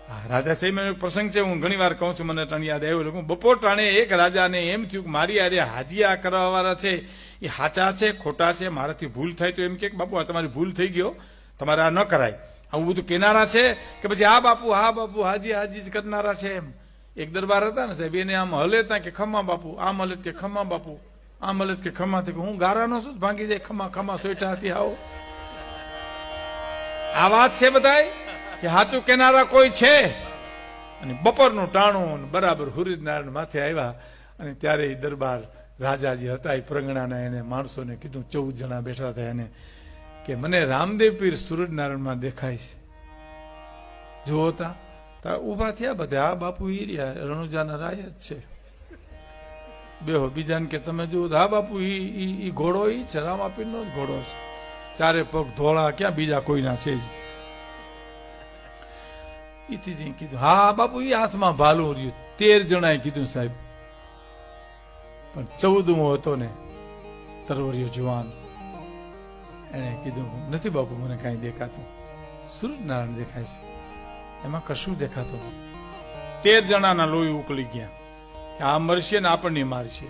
રાજા સાહેબ એક પ્રસંગ છે, હું ઘણી વાર કહું છું, મને ટાણી યાદ આવ્યું. બપોર ટાણે એક રાજાને એમ થયું કે મારી આરે હાજીયા કરવા વાળા છે એ હાચા છે ખોટા છે, મારાથી ભૂલ થાય તો એમ કે બાપુ આ તમારી ભૂલ થઈ ગયો, તમારે આ ન કરાય, આવું બધું કેનારા છે કે પછી હા બાપુ હાજી હાજી જ કરનારા છે. એમ એક દરબાર હતા ને સાહેબ, એને આમ હલે તા કે ખમા બાપુ, આમ હલે કે ખમા બાપુ, આમ હલે કે ખમા, હું ગારાનો શું ભાંગી જાય, ખમા ખમા સોઈટા હતી. આવો આ વાત છે બધાય કે સાચું કેનારા કોઈ છે. અને બપોરનું ટાણું બરાબર સૂર્યનારાયણ માથે આવ્યા અને ત્યારે એ દરબાર રાજા જે હતા એ પ્રગણાના એને માણસોને કીધું, 14 જણા બેઠા હતા એને, કે મને રામદેવ પીર સૂર્યનારાયણમાં દેખાય છે, જુઓ તા. ઉભા થયા બધા, આ બાપુ ઈ રહ્યા રણુજાના રાય જ છે. બેહો બીજાને કે તમે જુઓ, હા બાપુ ઈ ઘોડો ઈ છે, રામાપીરનો જ ઘોડો છે, ચારે પગ ધોળા, ક્યાં બીજા કોઈના છે જ. ઈથી કીધું હા બાપુ ઈ હાથમાં ભાલું રહ્યું. 13 જણાએ કીધું સાહેબ, પણ 14મો હતો ને તરવરિયો જુવાન, એને કીધું નથી બાપુ મને કાંઈ દેખાતું, સૂર્યનારાયણ દેખાય છે, એમાં કશું દેખાતું. 13 જણાના લોહી ઉકળી ગયા કે આ મરશે ને આપણને મારશે,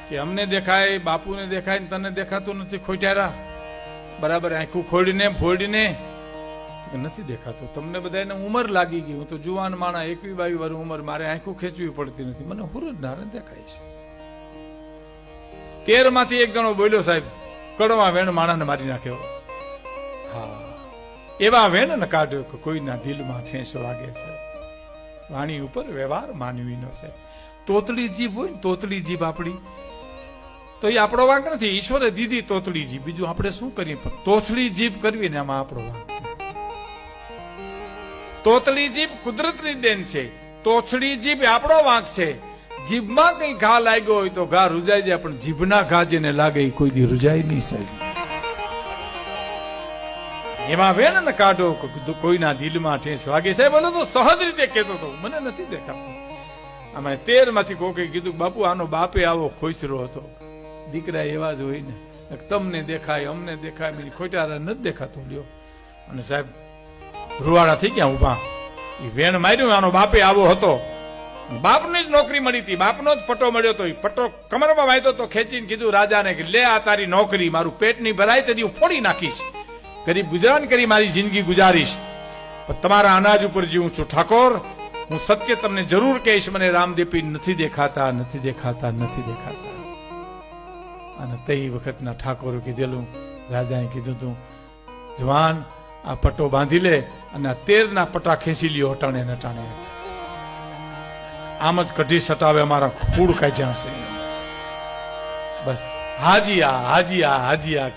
કે અમને દેખાય બાપુને દેખાય ને તને દેખાતું નથી, ખોટારા બરાબર આંખું ખોડીને ફોડીને નથી દેખાતું. તમને બધાને ઉંમર લાગી ગઈ, હું તો જુવાન માણા, 21-22 વર્ષ ઉંમર, મારે આંખું ખેંચવી પડતી નથી, મને સૂર્યનારાયણ દેખાય છે. 13 માંથી એક જણો બોલ્યો સાહેબ, કડવા વેણ માણાને મારી નાખ્યો. હા એવા વેણ ને કાઢ્યો કે કોઈના દિલમાં ઠેસ વાગે છે. વાણી ઉપર વ્યવહાર માનવીનો છે. તોતડી જીભ હોય ને, તોતડી જીભ આપણી, તો એ આપણો વાંક નથી, ઈશ્વરે દીધી તોતડી જીભ, બીજું આપણે શું કરીએ, પણ તોતડી જીભ કરવી ને એમાં આપણો વાંક છે. તોતડી જીભ કુદરતની દેન છે, તોછડી જીભ આપણો વાંક છે. જીભમાં કઈ ઘા લાગ્યો હોય તો ઘા રૂજાઈ જાય, પણ જીભના ઘા જેને લાગે એ કોઈ દી રૂજાય નહીં સાહેબ. એમાં વેણ ને કાઢો કોઈના દિલમાં ઠેસ વાગે. સાહેબ બોલો તો સહજ રીતે કહેતો હતો, મને નથી દેખાતું. આમાં 13 માંથી કોકે કીધું બાપુ આનો બાપે આવો ખોસરો હતો. દીકરા એવા જ હોય ને, તમને દેખાય અમને દેખાય, બીજી ખોટારા નથી દેખાતું લ્યો. અને સાહેબ રૂવાડા થઈ ગયા ઉભા, એ વેણ માર્યું, આનો બાપે આવો હતો, બાપની જ નોકરી મળી હતી, બાપનો જ પટ્ટો મળ્યો હતો. પટ્ટો કમરમાં વાંધો તો ખેંચીને કીધું રાજાને કે લે આ તારી નોકરી, મારું પેટ ની ભરાય તેથી હું ફોડી નાખીશ, ગરીબ ગુજરાન કરી મારી જિંદગી ગુજારીશ, પણ તમારા અનાજ ઉપર જીવું છું ઠાકોર, હું સત્ય તમને જરૂર કહીશ, મને રામદેવ પીર નથી દેખાતા, નથી દેખાતા, નથી દેખાતા. અને તે વખતના ઠાકોરે કીધેલું, રાજાએ કીધું તું જવાન આ પટ્ટો બાંધી લે અને આ 13 ના પટ્ટા ખેંચી લ્યો, અટાણે ને અટાણે, આમ જ કઢી સટાવે અમારા ખૂડ કાઢ્યા છે. બસ હાજી આ